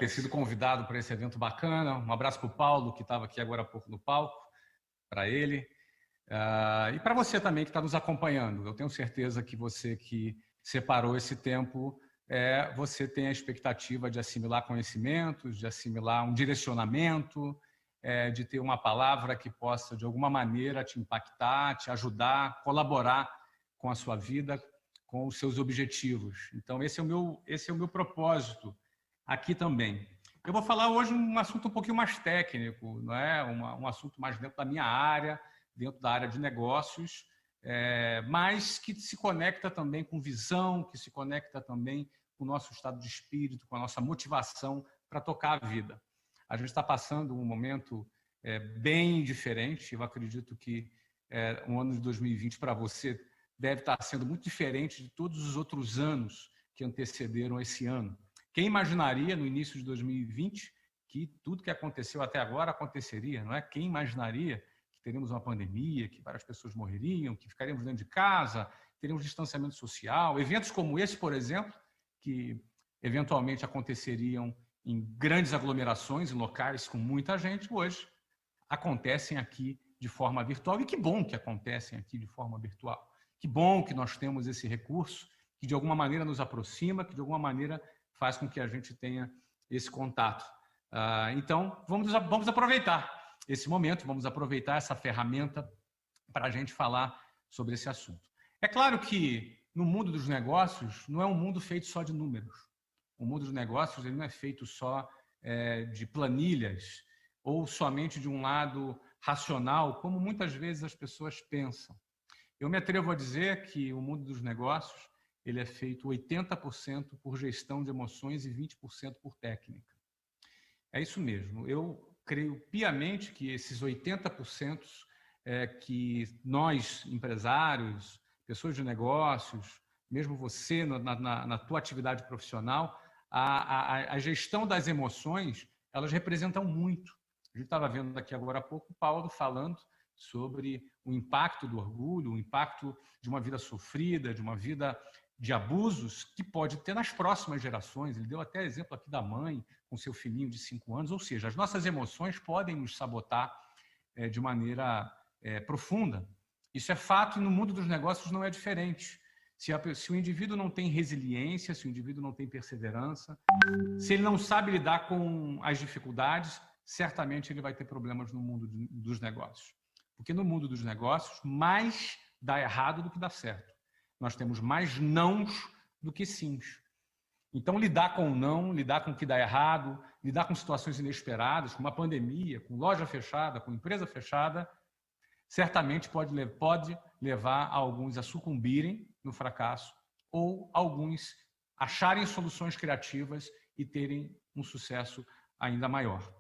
ter sido convidado para esse evento bacana. Um abraço para o Paulo, que estava aqui agora há pouco no palco, para ele. E para você também que está nos acompanhando. Eu tenho certeza que você que separou esse tempo, você tem a expectativa de assimilar conhecimentos, de assimilar um direcionamento, de ter uma palavra que possa, de alguma maneira, te impactar, te ajudar, colaborar com a sua vida, com os seus objetivos. Então, esse é o meu propósito aqui também. Eu vou falar hoje um assunto um pouquinho mais técnico, não é? Um assunto mais dentro da minha área, dentro da área de negócios, mas que se conecta também com visão, que se conecta também com o nosso estado de espírito, com a nossa motivação para tocar a vida. A gente está passando um momento bem diferente. Eu acredito que o ano de 2020 para você deve estar sendo muito diferente de todos os outros anos que antecederam esse ano. Quem imaginaria no início de 2020 que tudo que aconteceu até agora aconteceria, não é? Quem imaginaria que teríamos uma pandemia, que várias pessoas morreriam, que ficaríamos dentro de casa, teríamos distanciamento social, eventos como esse, por exemplo, que eventualmente aconteceriam em grandes aglomerações, em locais com muita gente, hoje acontecem aqui de forma virtual. E que bom que acontecem aqui de forma virtual. Que bom que nós temos esse recurso que de alguma maneira nos aproxima, que de alguma maneira faz com que a gente tenha esse contato. Então, vamos aproveitar esse momento, vamos aproveitar essa ferramenta para a gente falar sobre esse assunto. É claro que no mundo dos negócios não é um mundo feito só de números. O mundo dos negócios ele não é feito só de planilhas ou somente de um lado racional, como muitas vezes as pessoas pensam. Eu me atrevo a dizer que o mundo dos negócios ele é feito 80% por gestão de emoções e 20% por técnica. É isso mesmo. Eu creio piamente que esses 80% que nós, empresários, pessoas de negócios, mesmo você na tua atividade profissional, a gestão das emoções, elas representam muito. A gente estava vendo aqui agora há pouco o Paulo falando sobre o impacto do orgulho, o impacto de uma vida sofrida, de uma vida de abusos que pode ter nas próximas gerações. Ele deu até exemplo aqui da mãe com seu filhinho de 5 anos. Ou seja, as nossas emoções podem nos sabotar de maneira profunda. Isso é fato e no mundo dos negócios não é diferente. Se o indivíduo não tem resiliência, se o indivíduo não tem perseverança, se ele não sabe lidar com as dificuldades, certamente ele vai ter problemas no mundo dos negócios. Porque no mundo dos negócios, mais dá errado do que dá certo. Nós temos mais nãos do que sims. Então, lidar com o não, lidar com o que dá errado, lidar com situações inesperadas, com uma pandemia, com loja fechada, com empresa fechada, certamente pode levar alguns a sucumbirem no fracasso ou alguns acharem soluções criativas e terem um sucesso ainda maior.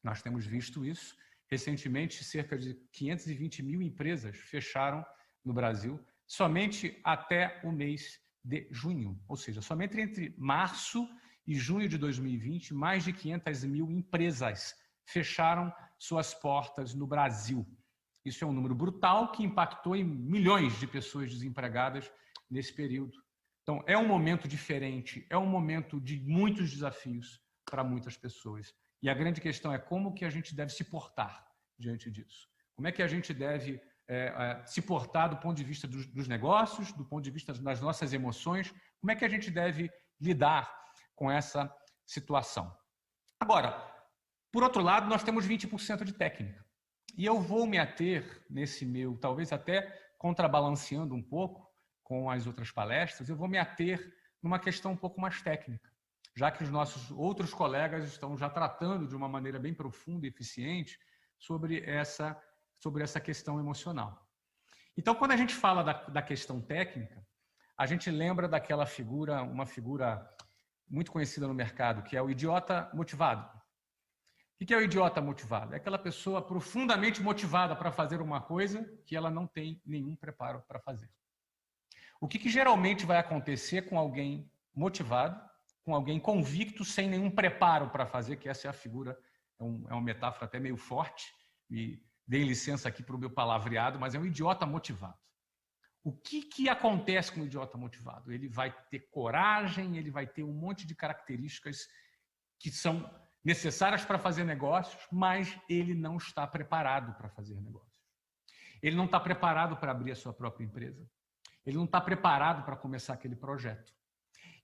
Nós temos visto isso. Recentemente, cerca de 520 mil empresas fecharam no Brasil, somente até o mês de junho. Ou seja, somente entre março e junho de 2020, mais de 500 mil empresas fecharam suas portas no Brasil. Isso é um número brutal que impactou em milhões de pessoas desempregadas nesse período. Então, é um momento diferente, é um momento de muitos desafios para muitas pessoas. E a grande questão é como que a gente deve se portar diante disso. Como é que a gente deve se portar do ponto de vista dos negócios, do ponto de vista das nossas emoções, como é que a gente deve lidar com essa situação. Agora, por outro lado, nós temos 20% de técnica. E eu vou me ater nesse meu, talvez até contrabalanceando um pouco com as outras palestras, eu vou me ater numa questão um pouco mais técnica, já que os nossos outros colegas estão já tratando de uma maneira bem profunda e eficiente sobre essa questão emocional. Então, quando a gente fala da questão técnica, a gente lembra daquela figura, uma figura muito conhecida no mercado, que é o idiota motivado. O que é o idiota motivado? É aquela pessoa profundamente motivada para fazer uma coisa que ela não tem nenhum preparo para fazer. O que geralmente vai acontecer com alguém motivado, com alguém convicto, sem nenhum preparo para fazer, que essa é a figura, é uma metáfora até meio forte, e dei licença aqui para o meu palavreado, mas é um idiota motivado. O que acontece com o idiota motivado? Ele vai ter coragem, ele vai ter um monte de características que são necessárias para fazer negócios, mas ele não está preparado para fazer negócios. Ele não está preparado para abrir a sua própria empresa. Ele não está preparado para começar aquele projeto.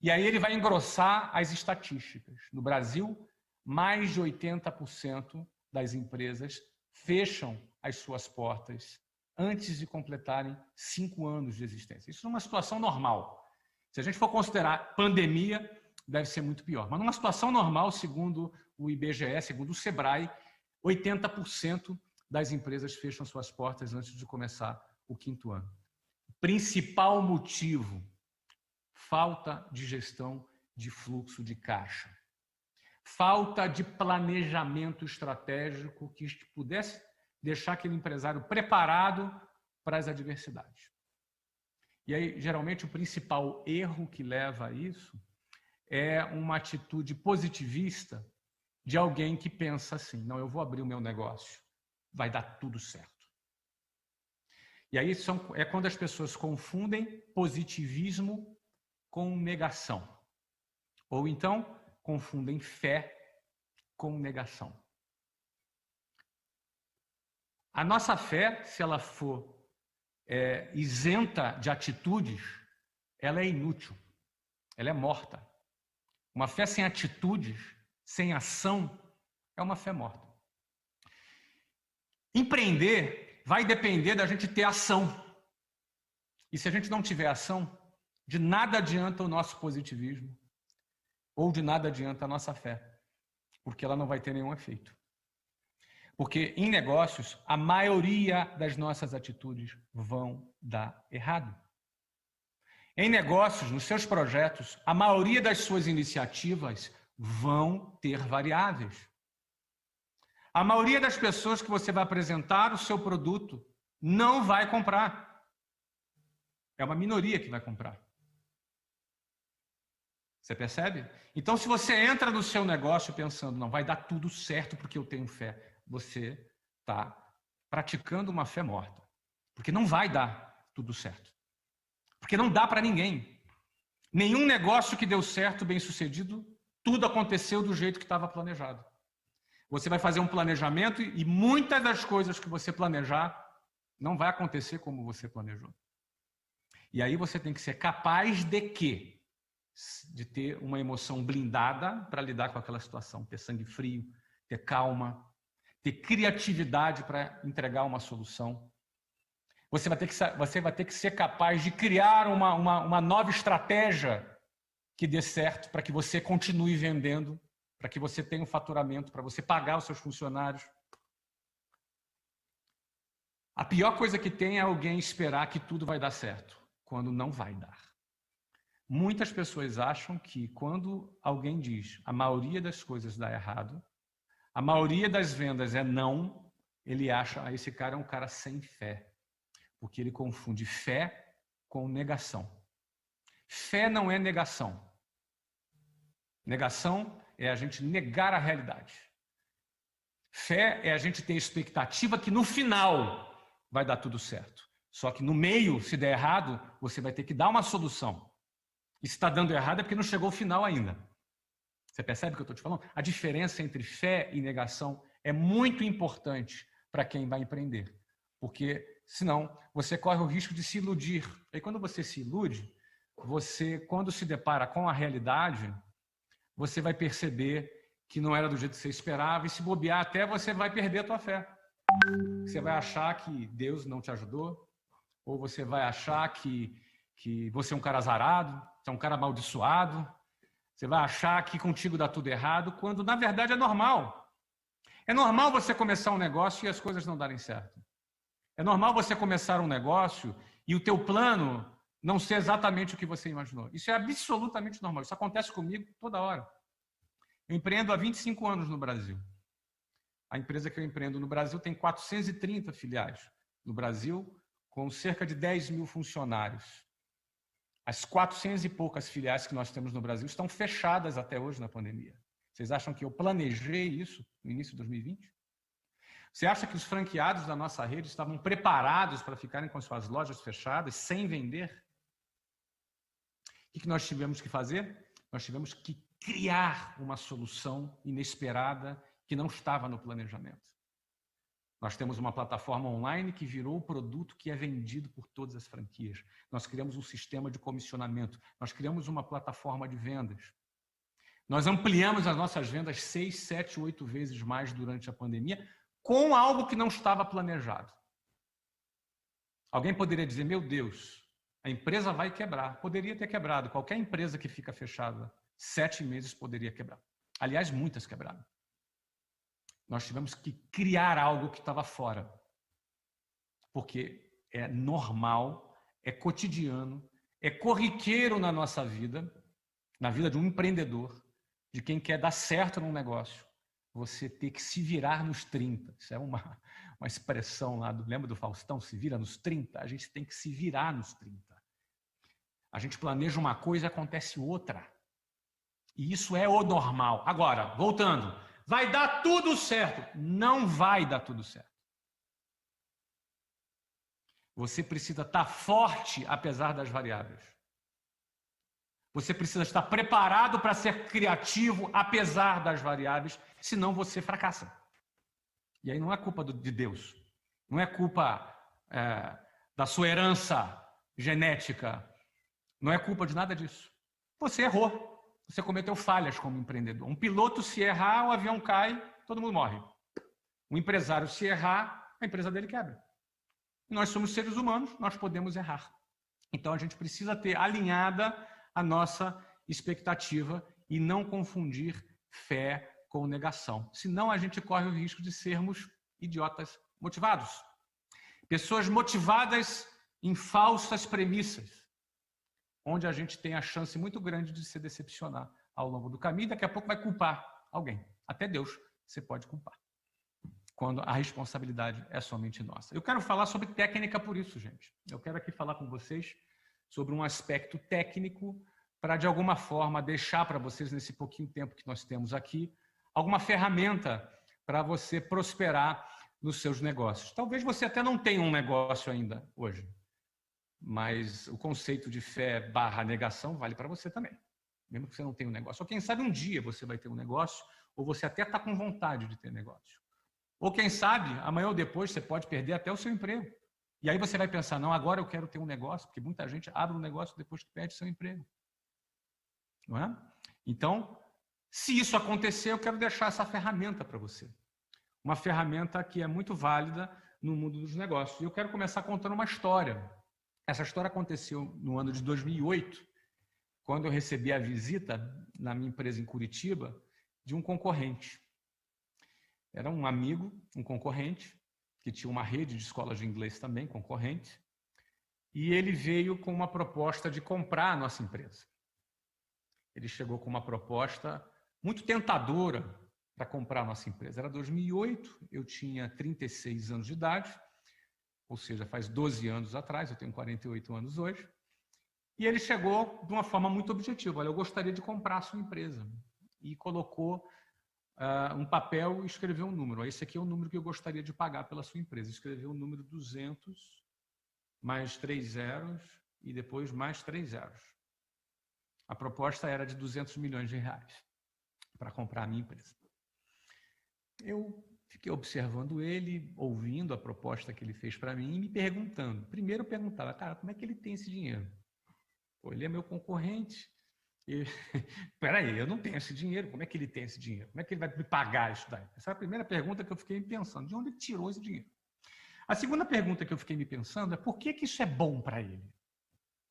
E aí ele vai engrossar as estatísticas. No Brasil, mais de 80% das empresas fecham as suas portas antes de completarem 5 anos de existência. Isso numa situação normal. Se a gente for considerar pandemia, deve ser muito pior. Mas numa situação normal, segundo o IBGE, segundo o Sebrae, 80% das empresas fecham suas portas antes de começar o 5º ano. Principal motivo: falta de gestão de fluxo de caixa. Falta de planejamento estratégico que pudesse deixar aquele empresário preparado para as adversidades. E aí, geralmente, o principal erro que leva a isso é uma atitude positivista de alguém que pensa assim: não, eu vou abrir o meu negócio, vai dar tudo certo. E aí é quando as pessoas confundem positivismo com negação. Ou então confundem fé com negação. A nossa fé, se ela for isenta de atitudes, ela é inútil, ela é morta. Uma fé sem atitudes, sem ação, é uma fé morta. Empreender vai depender da gente ter ação. E se a gente não tiver ação, de nada adianta o nosso positivismo, ou de nada adianta a nossa fé, porque ela não vai ter nenhum efeito. Porque em negócios, a maioria das nossas atitudes vão dar errado. Em negócios, nos seus projetos, a maioria das suas iniciativas vão ter variáveis. A maioria das pessoas que você vai apresentar o seu produto não vai comprar. É uma minoria que vai comprar. Você percebe? Então, se você entra no seu negócio pensando, não, vai dar tudo certo porque eu tenho fé, você está praticando uma fé morta. Porque não vai dar tudo certo. Porque não dá para ninguém. Nenhum negócio que deu certo, bem sucedido, tudo aconteceu do jeito que estava planejado. Você vai fazer um planejamento e muitas das coisas que você planejar não vai acontecer como você planejou. E aí você tem que ser capaz de quê? De ter uma emoção blindada para lidar com aquela situação, ter sangue frio, ter calma, ter criatividade para entregar uma solução. Você vai ter que ser capaz de criar uma nova estratégia que dê certo para que você continue vendendo, para que você tenha um faturamento, para você pagar os seus funcionários. A pior coisa que tem é alguém esperar que tudo vai dar certo, quando não vai dar. Muitas pessoas acham que quando alguém diz a maioria das coisas dá errado, a maioria das vendas é não, ele acha, esse cara é um cara sem fé. Porque ele confunde fé com negação. Fé não é negação. Negação é a gente negar a realidade. Fé é a gente ter expectativa que no final vai dar tudo certo. Só que no meio, se der errado, você vai ter que dar uma solução. E se está dando errado é porque não chegou ao final ainda. Você percebe o que eu estou te falando? A diferença entre fé e negação é muito importante para quem vai empreender. Porque senão você corre o risco de se iludir. E quando você se ilude, você, quando se depara com a realidade, você vai perceber que não era do jeito que você esperava e se bobear até você vai perder a tua fé. Você vai achar que Deus não te ajudou, ou você vai achar que você é um cara azarado, você é um cara amaldiçoado, você vai achar que contigo dá tudo errado, quando na verdade é normal. É normal você começar um negócio e as coisas não darem certo. É normal você começar um negócio e o teu plano não ser exatamente o que você imaginou. Isso é absolutamente normal. Isso acontece comigo toda hora. Eu empreendo há 25 anos no Brasil. A empresa que eu empreendo no Brasil tem 430 filiais no Brasil, com cerca de 10 mil funcionários. As 400 e poucas filiais que nós temos no Brasil estão fechadas até hoje na pandemia. Vocês acham que eu planejei isso no início de 2020? Você acha que os franqueados da nossa rede estavam preparados para ficarem com suas lojas fechadas, sem vender? O que nós tivemos que fazer? Nós tivemos que criar uma solução inesperada que não estava no planejamento. Nós temos uma plataforma online que virou o produto que é vendido por todas as franquias. Nós criamos um sistema de comissionamento. Nós criamos uma plataforma de vendas. Nós ampliamos as nossas vendas 6, 7, 8 vezes mais durante a pandemia com algo que não estava planejado. Alguém poderia dizer, meu Deus, a empresa vai quebrar. Poderia ter quebrado. Qualquer empresa que fica fechada 7 meses poderia quebrar. Aliás, muitas quebraram. Nós tivemos que criar algo que estava fora. Porque é normal, é cotidiano, é corriqueiro na nossa vida, na vida de um empreendedor, de quem quer dar certo num negócio, você ter que se virar nos 30. Isso é uma expressão lá, lembra do Faustão? Se vira nos 30. A gente tem que se virar nos 30. A gente planeja uma coisa e acontece outra. E isso é o normal. Agora, voltando, vai dar tudo certo. Não vai dar tudo certo. Você precisa estar forte apesar das variáveis. Você precisa estar preparado para ser criativo apesar das variáveis, senão você fracassa. E aí não é culpa de Deus. Não é culpa da sua herança genética. Não é culpa de nada disso. Você errou. Você cometeu falhas como empreendedor. Um piloto, se errar, o avião cai, todo mundo morre. Um empresário, se errar, a empresa dele quebra. Nós somos seres humanos, nós podemos errar. Então, a gente precisa ter alinhada a nossa expectativa e não confundir fé com negação. Senão, a gente corre o risco de sermos idiotas motivados. Pessoas motivadas em falsas premissas, onde a gente tem a chance muito grande de se decepcionar ao longo do caminho e daqui a pouco vai culpar alguém. Até Deus você pode culpar, quando a responsabilidade é somente nossa. Eu quero falar sobre técnica por isso, gente. Eu quero aqui falar com vocês sobre um aspecto técnico para, de alguma forma, deixar para vocês, nesse pouquinho tempo que nós temos aqui, alguma ferramenta para você prosperar nos seus negócios. Talvez você até não tenha um negócio ainda hoje, mas o conceito de fé / negação vale para você também, mesmo que você não tenha um negócio. Ou quem sabe um dia você vai ter um negócio, ou você até está com vontade de ter negócio. Ou quem sabe, amanhã ou depois você pode perder até o seu emprego. E aí você vai pensar, não, agora eu quero ter um negócio, porque muita gente abre um negócio depois que perde seu emprego. Não é? Então, se isso acontecer, eu quero deixar essa ferramenta para você. Uma ferramenta que é muito válida no mundo dos negócios. E eu quero começar contando uma história. Essa história aconteceu no ano de 2008, quando eu recebi a visita na minha empresa em Curitiba de um concorrente. Era um amigo, um concorrente, que tinha uma rede de escolas de inglês também, concorrente, e ele veio com uma proposta de comprar a nossa empresa. Ele chegou com uma proposta muito tentadora para comprar a nossa empresa. Era 2008, eu tinha 36 anos de idade, ou seja, faz 12 anos atrás, eu tenho 48 anos hoje, e ele chegou de uma forma muito objetiva. Olha, eu gostaria de comprar a sua empresa. E colocou um papel e escreveu um número. Esse aqui é o número que eu gostaria de pagar pela sua empresa. Escreveu o número 200, mais 3 zeros e depois mais 3 zeros. A proposta era de 200 milhões de reais para comprar a minha empresa. Eu fiquei observando ele, ouvindo a proposta que ele fez para mim e me perguntando. Primeiro eu perguntava, cara, como é que ele tem esse dinheiro? Pô, ele é meu concorrente. Peraí, eu não tenho esse dinheiro, como é que ele tem esse dinheiro? Como é que ele vai me pagar isso daí? Essa é a primeira pergunta que eu fiquei me pensando, de onde ele tirou esse dinheiro? A segunda pergunta que eu fiquei me pensando é por que isso é bom para ele?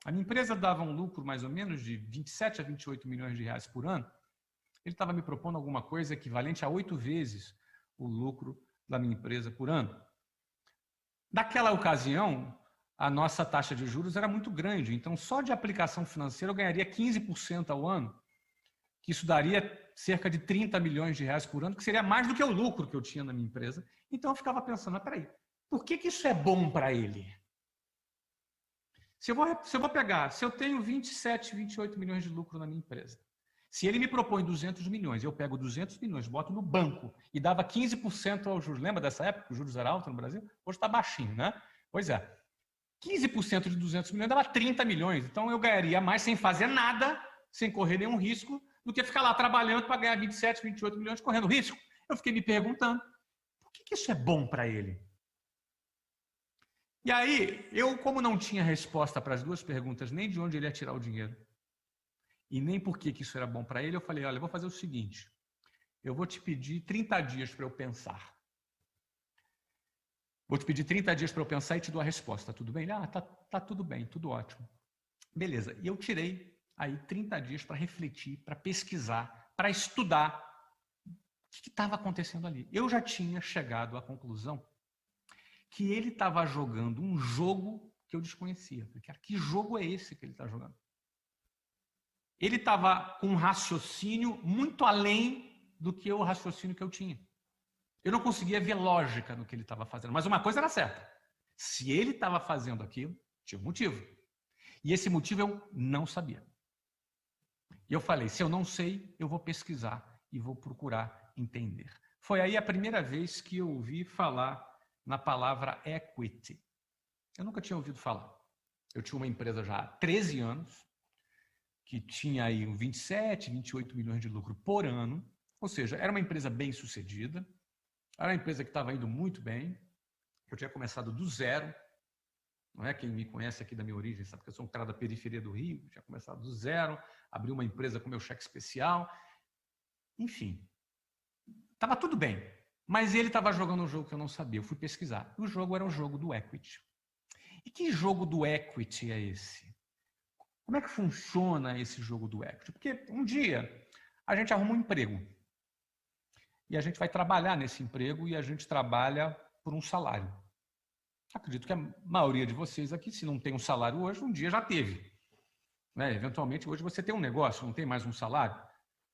A minha empresa dava um lucro mais ou menos de 27 a 28 milhões de reais por ano. Ele estava me propondo alguma coisa equivalente a 8 vezes o lucro da minha empresa por ano. Naquela ocasião, a nossa taxa de juros era muito grande, então só de aplicação financeira eu ganharia 15% ao ano, que isso daria cerca de 30 milhões de reais por ano, que seria mais do que o lucro que eu tinha na minha empresa. Então eu ficava pensando, mas peraí, por que isso é bom para ele? Se eu tenho 27, 28 milhões de lucro na minha empresa, se ele me propõe 200 milhões, eu pego 200 milhões, boto no banco e dava 15% aos juros. Lembra dessa época? Os juros eram altos no Brasil? Hoje está baixinho, né? Pois é. 15% de 200 milhões dava 30 milhões. Então, eu ganharia mais sem fazer nada, sem correr nenhum risco, do que ficar lá trabalhando para ganhar 27, 28 milhões, correndo risco. Eu fiquei me perguntando, por que isso é bom para ele? E aí, eu, como não tinha resposta para as duas perguntas, nem de onde ele ia tirar o dinheiro, e nem por que isso era bom para ele, eu falei, olha, eu vou fazer o seguinte, eu vou te pedir 30 dias para eu pensar. Vou te pedir 30 dias para eu pensar e te dou a resposta. Tudo bem? Ele, tá tudo bem, tudo ótimo. Beleza. E eu tirei aí 30 dias para refletir, para pesquisar, para estudar o que estava acontecendo ali. Eu já tinha chegado à conclusão que ele estava jogando um jogo que eu desconhecia. Falei, cara, que jogo é esse que ele está jogando? Ele estava com um raciocínio muito além do que o raciocínio que eu tinha. Eu não conseguia ver lógica no que ele estava fazendo. Mas uma coisa era certa. Se ele estava fazendo aquilo, tinha um motivo. E esse motivo eu não sabia. E eu falei, se eu não sei, eu vou pesquisar e vou procurar entender. Foi aí a primeira vez que eu ouvi falar na palavra equity. Eu nunca tinha ouvido falar. Eu tinha uma empresa já há 13 anos, que tinha aí 27, 28 milhões de lucro por ano. Ou seja, era uma empresa bem sucedida. Era uma empresa que estava indo muito bem. Eu tinha começado do zero. Não é? Quem me conhece aqui da minha origem sabe que eu sou um cara da periferia do Rio. Eu tinha começado do zero, abri uma empresa com meu cheque especial. Enfim, estava tudo bem. Mas ele estava jogando um jogo que eu não sabia. Eu fui pesquisar. O jogo era o jogo do equity. E que jogo do equity é esse? Como é que funciona esse jogo do equity? Porque um dia a gente arruma um emprego. E a gente vai trabalhar nesse emprego e a gente trabalha por um salário. Acredito que a maioria de vocês aqui, se não tem um salário hoje, um dia já teve. Né? Eventualmente, hoje você tem um negócio, não tem mais um salário,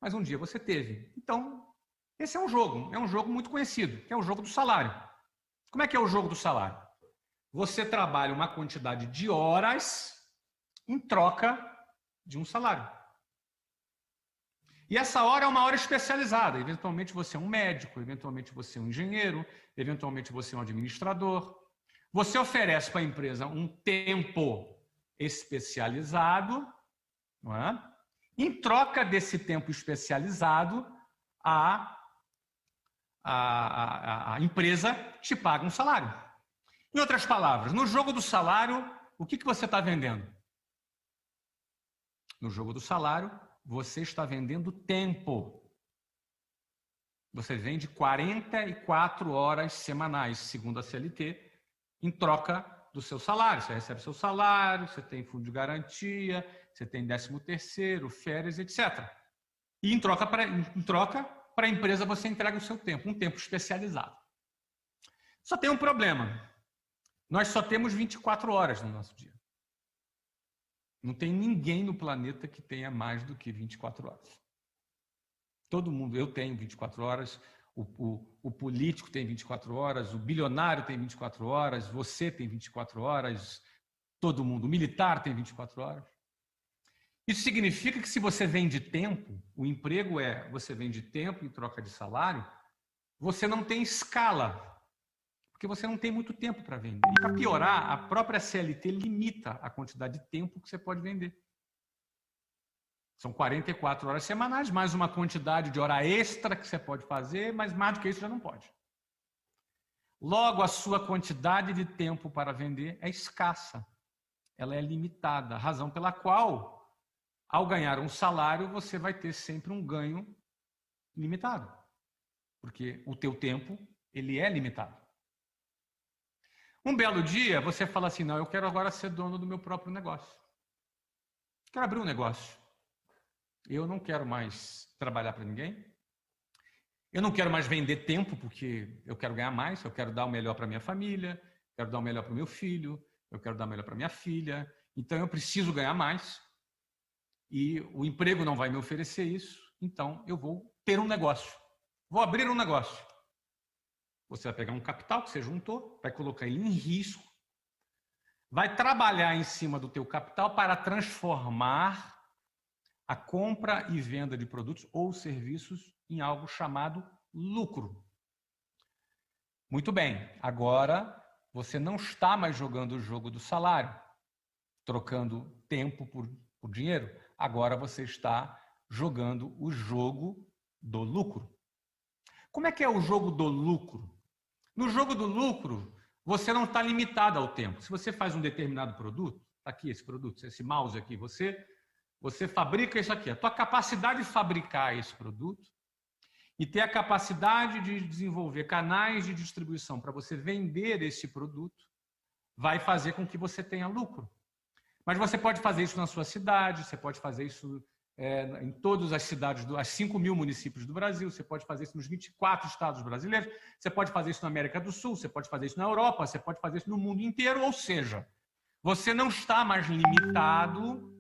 mas um dia você teve. Então, esse é um jogo muito conhecido, que é o jogo do salário. Como é que é o jogo do salário? Você trabalha uma quantidade de horas em troca de um salário. E essa hora é uma hora especializada. Eventualmente você é um médico, eventualmente você é um engenheiro, eventualmente você é um administrador. Você oferece para a empresa um tempo especializado, não é? Em troca desse tempo especializado, a empresa te paga um salário. Em outras palavras, no jogo do salário, o que você está vendendo? No jogo do salário, você está vendendo tempo. Você vende 44 horas semanais, segundo a CLT, em troca do seu salário. Você recebe seu salário, você tem fundo de garantia, você tem 13º, férias, etc. E em troca, para a empresa, você entrega o seu tempo, um tempo especializado. Só tem um problema. Nós só temos 24 horas no nosso dia. Não tem ninguém no planeta que tenha mais do que 24 horas. Todo mundo, eu tenho 24 horas, o político tem 24 horas, o bilionário tem 24 horas, você tem 24 horas, todo mundo, o militar tem 24 horas. Isso significa que se você vende tempo, o emprego você vende tempo em troca de salário, você não tem escala, porque você não tem muito tempo para vender. E para piorar, a própria CLT limita a quantidade de tempo que você pode vender. São 44 horas semanais, mais uma quantidade de hora extra que você pode fazer, mas mais do que isso já não pode. Logo, a sua quantidade de tempo para vender é escassa. Ela é limitada, razão pela qual, ao ganhar um salário, você vai ter sempre um ganho limitado. Porque o teu tempo, ele é limitado. Um belo dia, você fala assim, não, eu quero agora ser dono do meu próprio negócio. Quero abrir um negócio. Eu não quero mais trabalhar para ninguém. Eu não quero mais vender tempo, porque eu quero ganhar mais. Eu quero dar o melhor para minha família, quero dar o melhor para o meu filho, eu quero dar o melhor para minha filha. Então, eu preciso ganhar mais. E o emprego não vai me oferecer isso. Então, eu vou ter um negócio. Vou abrir um negócio. Você vai pegar um capital que você juntou, vai colocar ele em risco, vai trabalhar em cima do teu capital para transformar a compra e venda de produtos ou serviços em algo chamado lucro. Muito bem, agora você não está mais jogando o jogo do salário, trocando tempo por dinheiro. Agora você está jogando o jogo do lucro. Como é que é o jogo do lucro? No jogo do lucro, você não está limitado ao tempo. Se você faz um determinado produto, está aqui esse produto, esse mouse aqui, você fabrica isso aqui. A tua capacidade de fabricar esse produto e ter a capacidade de desenvolver canais de distribuição para você vender esse produto vai fazer com que você tenha lucro. Mas você pode fazer isso na sua cidade, você pode fazer isso em todas as cidades, as 5.000 municípios do Brasil, você pode fazer isso nos 24 estados brasileiros, você pode fazer isso na América do Sul, você pode fazer isso na Europa, você pode fazer isso no mundo inteiro, ou seja, você não está mais limitado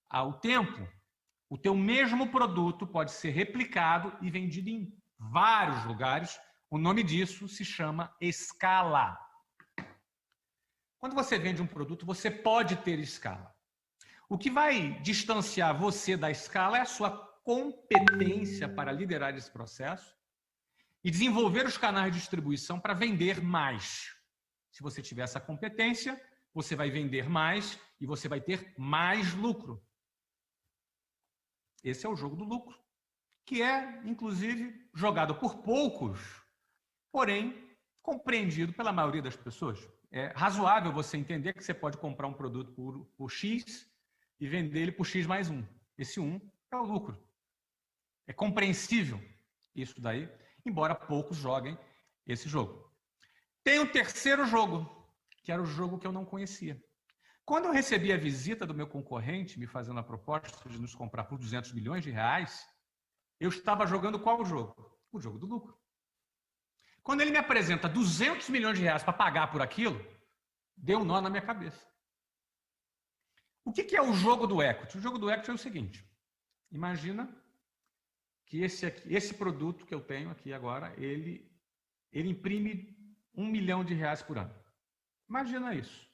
ao tempo. O teu mesmo produto pode ser replicado e vendido em vários lugares. O nome disso se chama escala. Quando você vende um produto, você pode ter escala. O que vai distanciar você da escala é a sua competência para liderar esse processo e desenvolver os canais de distribuição para vender mais. Se você tiver essa competência, você vai vender mais e você vai ter mais lucro. Esse é o jogo do lucro, que é, inclusive, jogado por poucos, porém, compreendido pela maioria das pessoas. É razoável você entender que você pode comprar um produto por X e vender ele por X mais 1. Esse 1 é o lucro. É compreensível isso daí, embora poucos joguem esse jogo. Tem um terceiro jogo, que era o jogo que eu não conhecia. Quando eu recebi a visita do meu concorrente, me fazendo a proposta de nos comprar por 200 milhões de reais, eu estava jogando qual jogo? O jogo do lucro. Quando ele me apresenta 200 milhões de reais para pagar por aquilo, deu um nó na minha cabeça. O que é o jogo do equity? O jogo do equity é o seguinte, imagina que esse produto que eu tenho aqui agora, ele imprime 1 milhão de reais por ano. Imagina isso.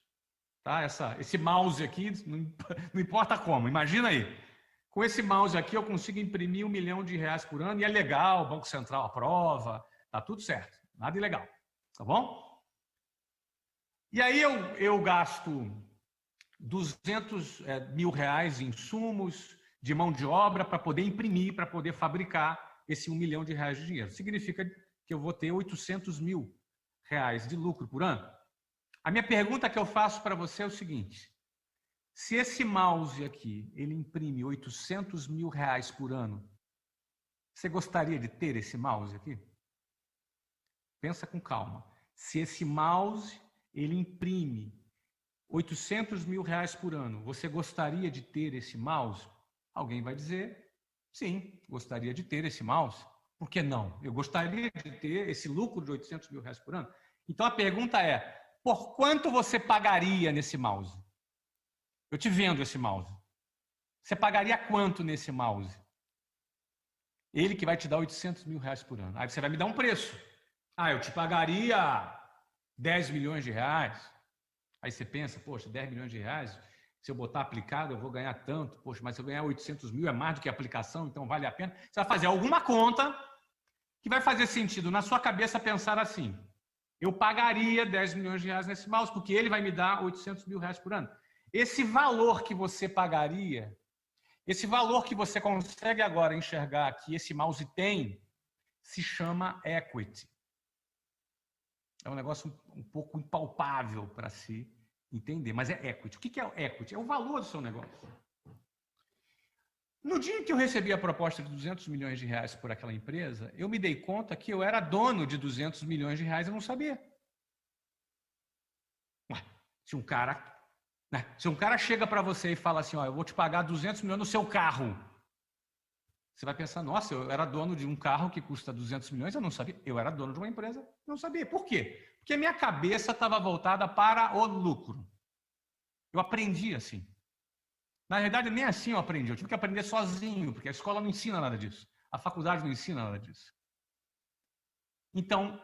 Tá? Esse mouse aqui, não importa como, imagina aí. Com esse mouse aqui eu consigo imprimir 1 milhão de reais por ano e é legal, o Banco Central aprova, tá tudo certo, nada ilegal, tá bom? E aí eu gasto 200 mil reais em insumos, de mão de obra para poder imprimir, para poder fabricar esse 1 milhão de reais de dinheiro. Significa que eu vou ter 800 mil reais de lucro por ano. A minha pergunta que eu faço para você é o seguinte, se esse mouse aqui, ele imprime 800 mil reais por ano, você gostaria de ter esse mouse aqui? Pensa com calma. Se esse mouse, ele imprime 800 mil reais por ano, você gostaria de ter esse mouse? Alguém vai dizer, sim, gostaria de ter esse mouse. Por que não? Eu gostaria de ter esse lucro de 800 mil reais por ano. Então a pergunta é, por quanto você pagaria nesse mouse? Eu te vendo esse mouse. Você pagaria quanto nesse mouse? Ele que vai te dar 800 mil reais por ano. Aí você vai me dar um preço. Eu te pagaria 10 milhões de reais. Aí você pensa, poxa, 10 milhões de reais, se eu botar aplicado eu vou ganhar tanto. Poxa, mas se eu ganhar 800 mil é mais do que a aplicação, então vale a pena. Você vai fazer alguma conta que vai fazer sentido na sua cabeça pensar assim. Eu pagaria 10 milhões de reais nesse mouse, porque ele vai me dar 800 mil reais por ano. Esse valor que você pagaria, esse valor que você consegue agora enxergar que esse mouse tem, se chama equity. É um negócio um pouco impalpável para se entender, mas é equity. O que é o equity? É o valor do seu negócio. No dia que eu recebi a proposta de 200 milhões de reais por aquela empresa, eu me dei conta que eu era dono de 200 milhões de reais e não sabia. Se um cara chega para você e fala assim, eu vou te pagar 200 milhões no seu carro, você vai pensar, nossa, eu era dono de um carro que custa 200 milhões, eu não sabia. Eu era dono de uma empresa, não sabia. Por quê? Porque a minha cabeça estava voltada para o lucro. Eu aprendi assim. Na verdade, nem assim eu aprendi. Eu tive que aprender sozinho, porque a escola não ensina nada disso. A faculdade não ensina nada disso. Então,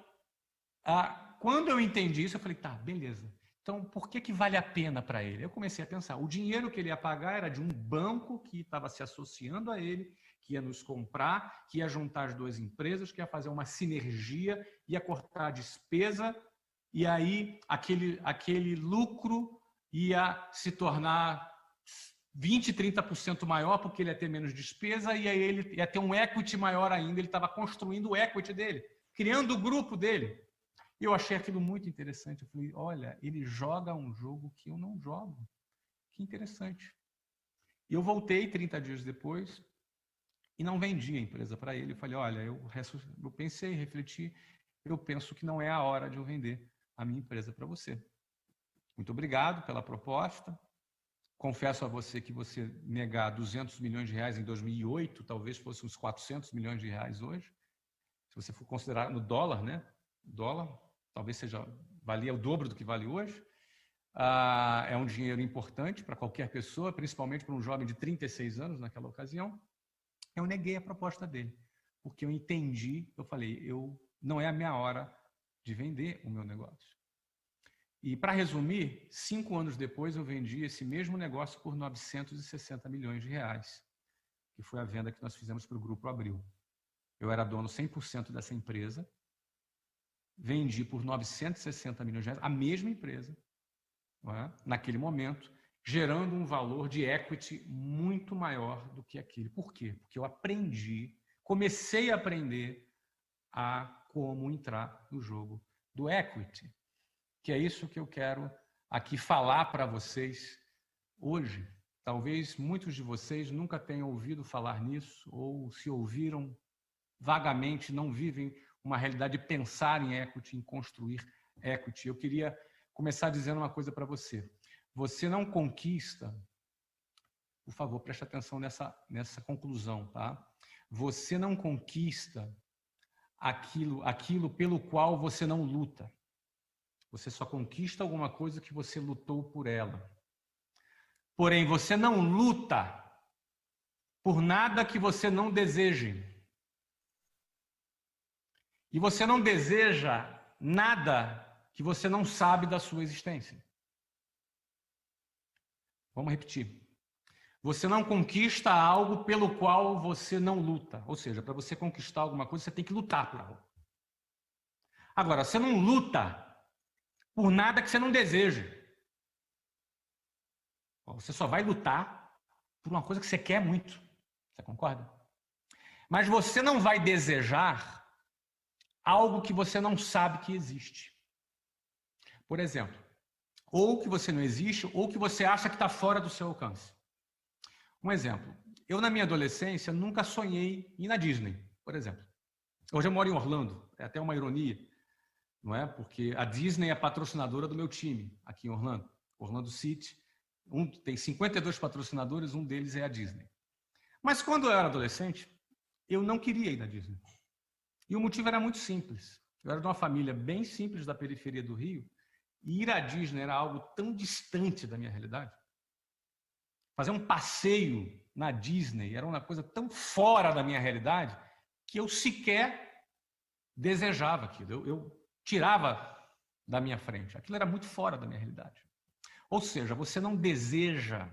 quando eu entendi isso, eu falei, tá, beleza. Então, por que vale a pena para ele? Eu comecei a pensar, o dinheiro que ele ia pagar era de um banco que estava se associando a ele, que ia nos comprar, que ia juntar as duas empresas, que ia fazer uma sinergia, ia cortar a despesa, e aí aquele lucro ia se tornar 20%, 30% maior, porque ele ia ter menos despesa, e aí ele ia ter um equity maior ainda. Ele estava construindo o equity dele, criando o grupo dele. E eu achei aquilo muito interessante. Eu falei, olha, ele joga um jogo que eu não jogo. Que interessante. E eu voltei 30 dias depois e não vendi a empresa para ele. Eu falei, olha, eu pensei, refleti, eu penso que não é a hora de eu vender a minha empresa para você. Muito obrigado pela proposta. Confesso a você que você negar 200 milhões de reais em 2008, talvez fosse uns 400 milhões de reais hoje. Se você for considerar no dólar, né? O dólar talvez valia o dobro do que vale hoje. É um dinheiro importante para qualquer pessoa, principalmente para um jovem de 36 anos naquela ocasião. Eu neguei a proposta dele, porque eu entendi, eu falei, não é a minha hora de vender o meu negócio. E, para resumir, 5 anos depois eu vendi esse mesmo negócio por 960 milhões de reais, que foi a venda que nós fizemos para o Grupo Abril. Eu era dono 100% dessa empresa, vendi por 960 milhões de reais a mesma empresa, naquele momento, gerando um valor de equity muito maior do que aquele. Por quê? Porque eu comecei a aprender a como entrar no jogo do equity, que é isso que eu quero aqui falar para vocês hoje. Talvez muitos de vocês nunca tenham ouvido falar nisso, ou se ouviram vagamente, não vivem uma realidade de pensar em equity, em construir equity. Eu queria começar dizendo uma coisa para você. Você não conquista, por favor, preste atenção nessa conclusão, tá? Você não conquista aquilo pelo qual você não luta. Você só conquista alguma coisa que você lutou por ela. Porém, você não luta por nada que você não deseje. E você não deseja nada que você não sabe da sua existência. Vamos repetir. Você não conquista algo pelo qual você não luta. Ou seja, para você conquistar alguma coisa, você tem que lutar por algo. Agora, você não luta por nada que você não deseja. Você só vai lutar por uma coisa que você quer muito. Você concorda? Mas você não vai desejar algo que você não sabe que existe. Por exemplo, ou que você não existe, ou que você acha que está fora do seu alcance. Um exemplo. Eu, na minha adolescência, nunca sonhei em ir na Disney, por exemplo. Hoje eu moro em Orlando. É até uma ironia, não é? Porque a Disney é patrocinadora do meu time aqui em Orlando. Orlando City. Tem 52 patrocinadores, um deles é a Disney. Mas quando eu era adolescente, eu não queria ir na Disney. E o motivo era muito simples. Eu era de uma família bem simples da periferia do Rio, e ir à Disney era algo tão distante da minha realidade. Fazer um passeio na Disney era uma coisa tão fora da minha realidade que eu sequer desejava aquilo. Eu tirava da minha frente. Aquilo era muito fora da minha realidade. Ou seja, você não deseja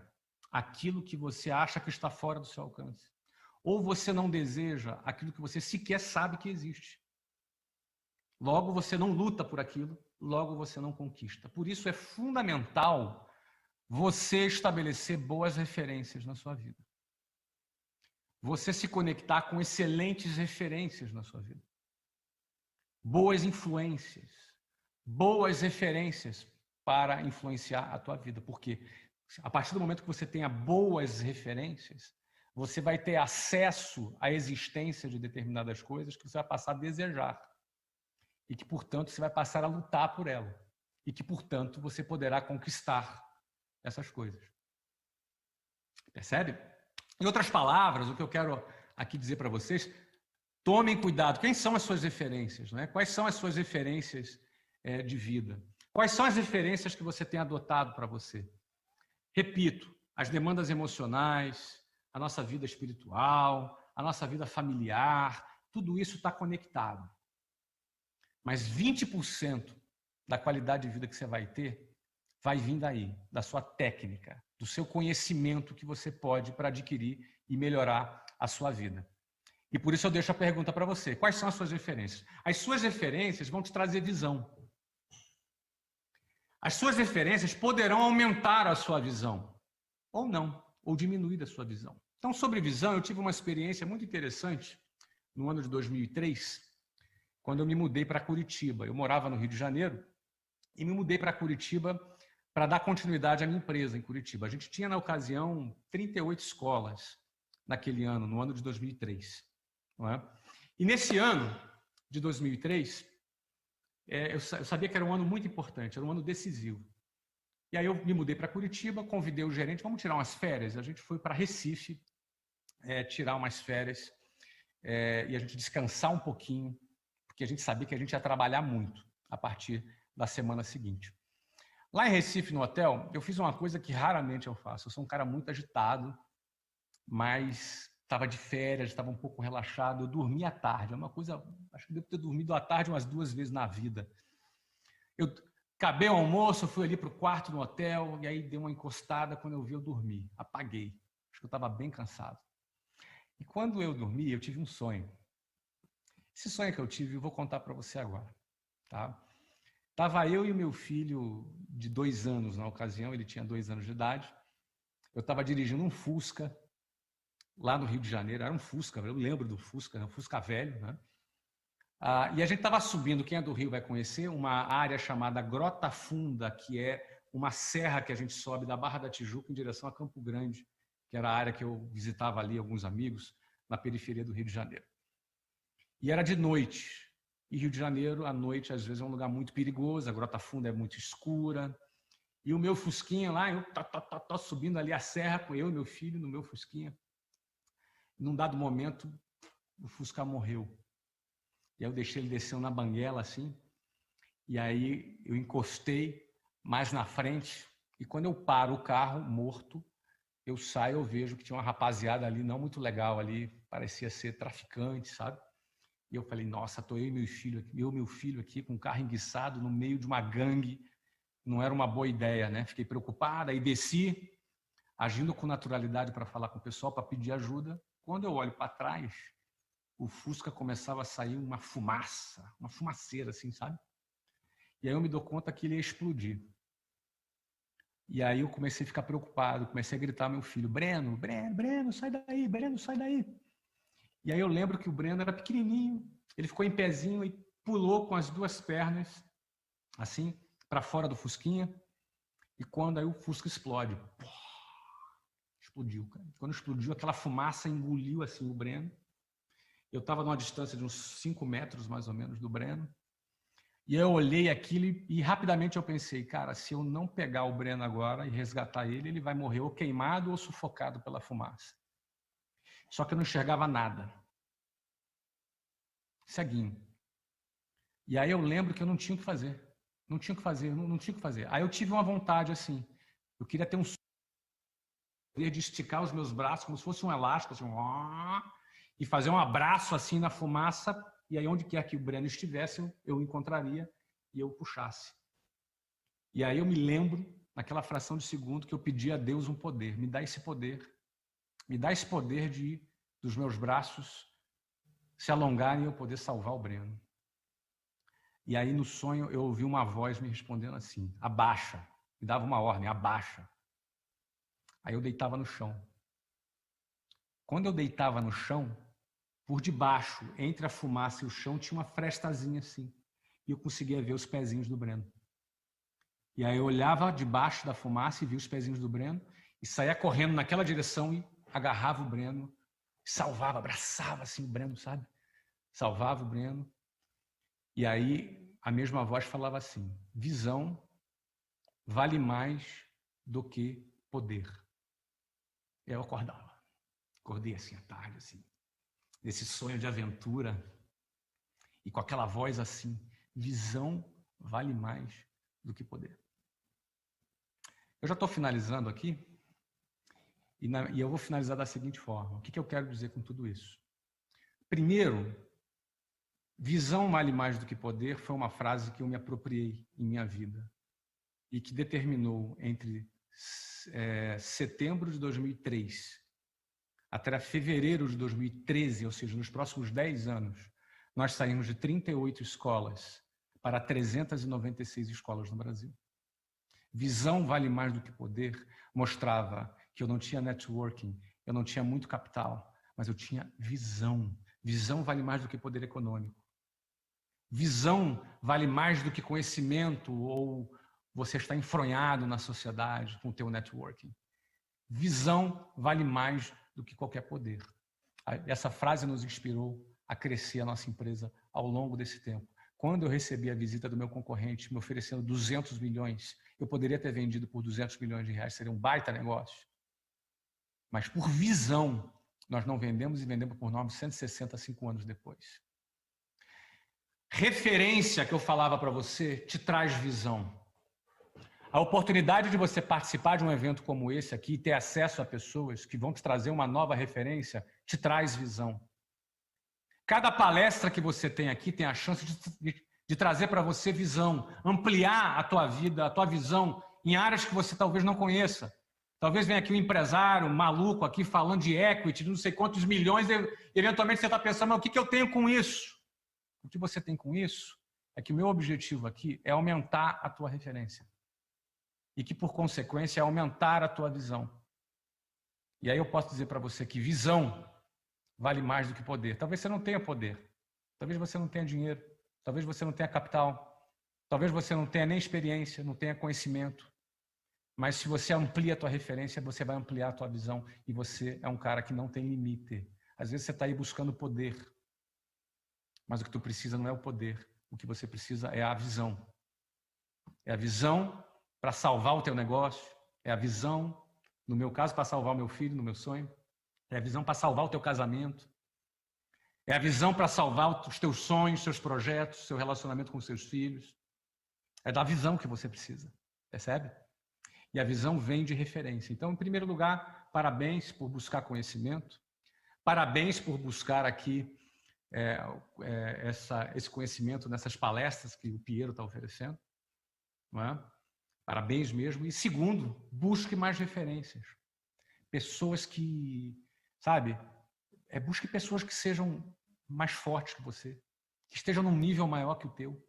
aquilo que você acha que está fora do seu alcance. Ou você não deseja aquilo que você sequer sabe que existe. Logo, você não luta por aquilo, logo você não conquista. Por isso é fundamental você estabelecer boas referências na sua vida. Você se conectar com excelentes referências na sua vida. Boas influências, boas referências para influenciar a tua vida. Porque a partir do momento que você tenha boas referências, você vai ter acesso à existência de determinadas coisas que você vai passar a desejar. E que, portanto, você vai passar a lutar por ela. E que, portanto, você poderá conquistar essas coisas. Percebe? Em outras palavras, o que eu quero aqui dizer para vocês, tomem cuidado. Quem são as suas referências? Né? Quais são as suas referências de vida? Quais são as referências que você tem adotado para você? Repito, as demandas emocionais, a nossa vida espiritual, a nossa vida familiar, tudo isso está conectado. Mas 20% da qualidade de vida que você vai ter vai vir daí, da sua técnica, do seu conhecimento que você pode para adquirir e melhorar a sua vida. E por isso eu deixo a pergunta para você. Quais são as suas referências? As suas referências vão te trazer visão. As suas referências poderão aumentar a sua visão. Ou não. ou diminuído a sua visão. Então, sobre visão, eu tive uma experiência muito interessante no ano de 2003, quando eu me mudei para Curitiba. Eu morava no Rio de Janeiro e me mudei para Curitiba para dar continuidade à minha empresa em Curitiba. A gente tinha, na ocasião, 38 escolas naquele ano, no ano de 2003. Não é? E nesse ano de 2003, eu sabia que era um ano muito importante, era um ano decisivo. E aí eu me mudei para Curitiba, convidei o gerente, vamos tirar umas férias. A gente foi para Recife tirar umas férias e a gente descansar um pouquinho, porque a gente sabia que a gente ia trabalhar muito a partir da semana seguinte. Lá em Recife, no hotel, eu fiz uma coisa que raramente eu faço. Eu sou um cara muito agitado, mas estava de férias, estava um pouco relaxado. Eu dormi à tarde. É uma coisa, acho que devo ter dormido à tarde umas 2 vezes na vida. Eu acabei o almoço, fui ali para o quarto no hotel, e aí dei uma encostada. Quando eu vi, eu dormi. Apaguei. Acho que eu estava bem cansado. E quando eu dormi, eu tive um sonho. Esse sonho que eu tive, eu vou contar para você agora. Tá? Estava eu e o meu filho de 2 anos na ocasião, ele tinha 2 anos de idade. Eu estava dirigindo um Fusca lá no Rio de Janeiro, era um Fusca, eu lembro do Fusca, um Fusca velho, né? E a gente estava subindo, quem é do Rio vai conhecer, uma área chamada Grota Funda, que é uma serra que a gente sobe da Barra da Tijuca em direção a Campo Grande, que era a área que eu visitava ali, alguns amigos, na periferia do Rio de Janeiro. E era de noite. E Rio de Janeiro, à noite, às vezes é um lugar muito perigoso, a Grota Funda é muito escura. E o meu Fusquinha lá, eu tô subindo ali a serra com eu e meu filho no meu Fusquinha. Num dado momento, o Fusca morreu. E aí eu deixei ele descendo na banguela assim. E aí eu encostei mais na frente. E quando eu paro o carro, morto, eu saio, eu vejo que tinha uma rapaziada ali, não muito legal ali, parecia ser traficante, sabe? E eu falei, nossa, tô eu e meu filho aqui com o carro enguiçado no meio de uma gangue. Não era uma boa ideia, né? Fiquei preocupada e desci, agindo com naturalidade para falar com o pessoal, para pedir ajuda. Quando eu olho para trás, o Fusca começava a sair uma fumaça, uma fumaceira assim, sabe? E aí eu me dou conta que ele ia explodir. E aí eu comecei a ficar preocupado, comecei a gritar ao meu filho, Breno, sai daí, Breno, sai daí. E aí eu lembro que o Breno era pequenininho, ele ficou em pezinho e pulou com as 2 pernas, assim, para fora do Fusquinha. E quando aí o Fusca explode, explodiu, cara. Quando explodiu, aquela fumaça engoliu assim o Breno. Eu estava numa distância de uns 5 metros, mais ou menos, do Breno. E eu olhei aquilo e rapidamente eu pensei, cara, se eu não pegar o Breno agora e resgatar ele, ele vai morrer ou queimado ou sufocado pela fumaça. Só que eu não enxergava nada. Ceguinho. E aí eu lembro que eu não tinha o que fazer. Não tinha o que fazer, não tinha o que fazer. Aí eu tive uma vontade assim. Eu queria ter um poder de esticar os meus braços como se fosse um elástico, assim, e fazer um abraço assim na fumaça, e aí onde quer que o Breno estivesse, eu o encontraria e eu o puxasse. E aí eu me lembro, naquela fração de segundo, que eu pedi a Deus um poder. Me dá esse poder. Me dá esse poder dos meus braços se alongarem e eu poder salvar o Breno. E aí no sonho eu ouvi uma voz me respondendo assim, abaixa. Me dava uma ordem, abaixa. Aí eu deitava no chão. Quando eu deitava no chão, por debaixo, entre a fumaça e o chão, tinha uma frestazinha assim. E eu conseguia ver os pezinhos do Breno. E aí eu olhava debaixo da fumaça e via os pezinhos do Breno e saía correndo naquela direção e agarrava o Breno, salvava, abraçava assim o Breno, sabe? Salvava o Breno. E aí a mesma voz falava assim, visão vale mais do que poder. E aí eu acordava. Acordei assim à tarde, assim, nesse sonho de aventura, e com aquela voz assim, visão vale mais do que poder. Eu já estou finalizando aqui, e eu vou finalizar da seguinte forma. O que eu quero dizer com tudo isso? Primeiro, visão vale mais do que poder foi uma frase que eu me apropriei em minha vida e que determinou entre setembro de 2003 até fevereiro de 2013, ou seja, nos próximos 10 anos, nós saímos de 38 escolas para 396 escolas no Brasil. Visão vale mais do que poder mostrava que eu não tinha networking, eu não tinha muito capital, mas eu tinha visão. Visão vale mais do que poder econômico. Visão vale mais do que conhecimento ou você está enfronhado na sociedade com o teu networking. Visão vale mais do que qualquer poder. Essa frase nos inspirou a crescer a nossa empresa ao longo desse tempo. Quando eu recebi a visita do meu concorrente me oferecendo 200 milhões, eu poderia ter vendido por 200 milhões de reais, seria um baita negócio. Mas por visão, nós não vendemos e vendemos por 965 anos depois. Referência que eu falava para você te traz visão. A oportunidade de você participar de um evento como esse aqui e ter acesso a pessoas que vão te trazer uma nova referência te traz visão. Cada palestra que você tem aqui tem a chance de trazer para você visão, ampliar a tua vida, a tua visão em áreas que você talvez não conheça. Talvez venha aqui um empresário maluco aqui falando de equity, de não sei quantos milhões, e eventualmente você está pensando, mas o que eu tenho com isso? O que você tem com isso é que o meu objetivo aqui é aumentar a tua referência. E que, por consequência, é aumentar a tua visão. E aí eu posso dizer para você que visão vale mais do que poder. Talvez você não tenha poder. Talvez você não tenha dinheiro. Talvez você não tenha capital. Talvez você não tenha nem experiência, não tenha conhecimento. Mas se você amplia a tua referência, você vai ampliar a tua visão. E você é um cara que não tem limite. Às vezes você está aí buscando poder. Mas o que tu precisa não é o poder. O que você precisa é a visão. É a visão para salvar o teu negócio. É a visão, no meu caso, para salvar o meu filho, no meu sonho. É a visão para salvar o teu casamento. É a visão para salvar os teus sonhos, seus projetos, seu relacionamento com os seus filhos. É da visão que você precisa. Percebe? E a visão vem de referência. Então, em primeiro lugar, parabéns por buscar conhecimento. Parabéns por buscar aqui esse conhecimento nessas palestras que o Piero está oferecendo. Não é? Parabéns mesmo. E segundo, busque mais referências. Pessoas que, sabe, busque pessoas que sejam mais fortes que você, que estejam num nível maior que o teu.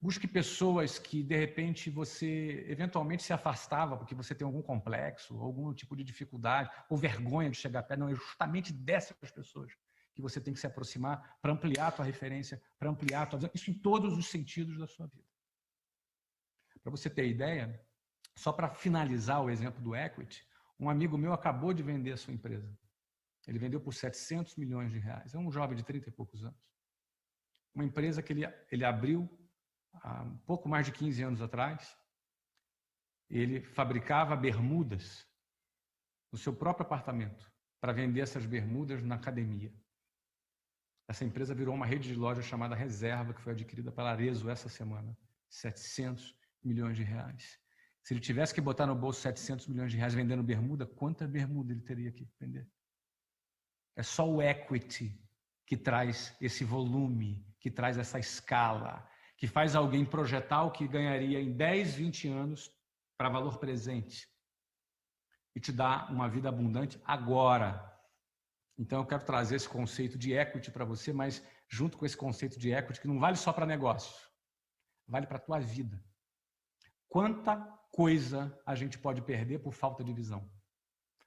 Busque pessoas que, de repente, você eventualmente se afastava porque você tem algum complexo, algum tipo de dificuldade, ou vergonha de chegar perto. Não, é justamente dessas pessoas que você tem que se aproximar para ampliar a tua referência, para ampliar a tua visão. Isso em todos os sentidos da sua vida. Para você ter ideia, só para finalizar o exemplo do equity, um amigo meu acabou de vender a sua empresa. Ele vendeu por 700 milhões de reais. É um jovem de 30 e poucos anos. Uma empresa que ele abriu há um pouco mais de 15 anos atrás. Ele fabricava bermudas no seu próprio apartamento para vender essas bermudas na academia. Essa empresa virou uma rede de lojas chamada Reserva, que foi adquirida pela Arezzo essa semana. 700 milhões de reais. Se ele tivesse que botar no bolso 700 milhões de reais vendendo bermuda, quanta bermuda ele teria que vender? É só o equity que traz esse volume, que traz essa escala, que faz alguém projetar o que ganharia em 10, 20 anos para valor presente e te dá uma vida abundante agora. Então, eu quero trazer esse conceito de equity para você, mas junto com esse conceito de equity, que não vale só para negócios, vale para a tua vida. Quanta coisa a gente pode perder por falta de visão?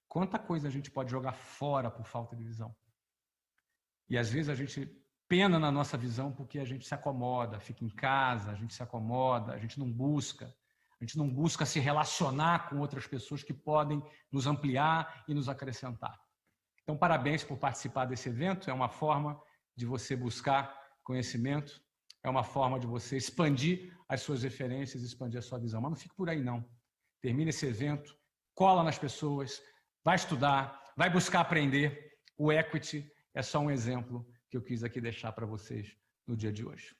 Quanta coisa a gente pode jogar fora por falta de visão? E às vezes a gente pena na nossa visão porque a gente se acomoda, fica em casa, a gente se acomoda, a gente não busca se relacionar com outras pessoas que podem nos ampliar e nos acrescentar. Então, parabéns por participar desse evento. É uma forma de você buscar conhecimento, é uma forma de você expandir as suas referências, expandir a sua visão. Mas não fique por aí, não. Termine esse evento, cola nas pessoas, vai estudar, vai buscar aprender. O equity é só um exemplo que eu quis aqui deixar para vocês no dia de hoje.